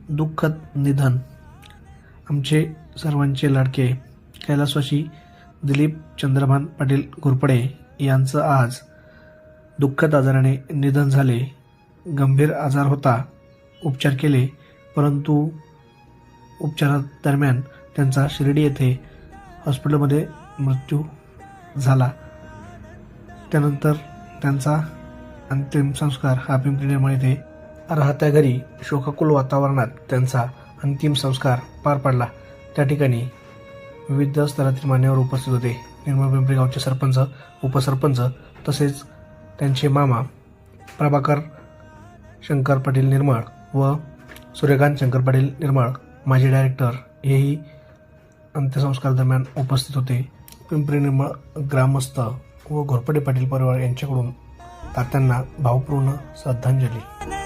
दुःखद निधन. आमचे सर्वांचे लाडके कैलासवासी दिलीप चंद्रभान पाटील घोरपडे यांचं आज दुःखद आजाराने निधन झाले. गंभीर आजार होता. उपचार केले, परंतु उपचारादरम्यान त्यांचा शिर्डी येथे हॉस्पिटलमध्ये मृत्यू झाला. त्यानंतर त्यांचा अंतिम संस्कार हा पिंपरी निर्मळ येथे राहत्या घरी शोकाकुल वातावरणात त्यांचा अंतिम संस्कार पार पडला. त्या ठिकाणी विविध स्तरातील मान्यवर उपस्थित होते. निर्मळ पिंपरी गावचे सरपंच, उपसरपंच तसेच त्यांचे मामा प्रभाकर शंकर पाटील निर्मळ व सूर्यकांत शंकर पाटील निर्मळ माजी डायरेक्टर हेही अंत्यसंस्कार दरम्यान उपस्थित होते. पिंपरी निर्मळ ग्रामस्थ व घोरपडे पाटील परिवार यांच्याकडून तात्यांना भावपूर्ण श्रद्धांजली.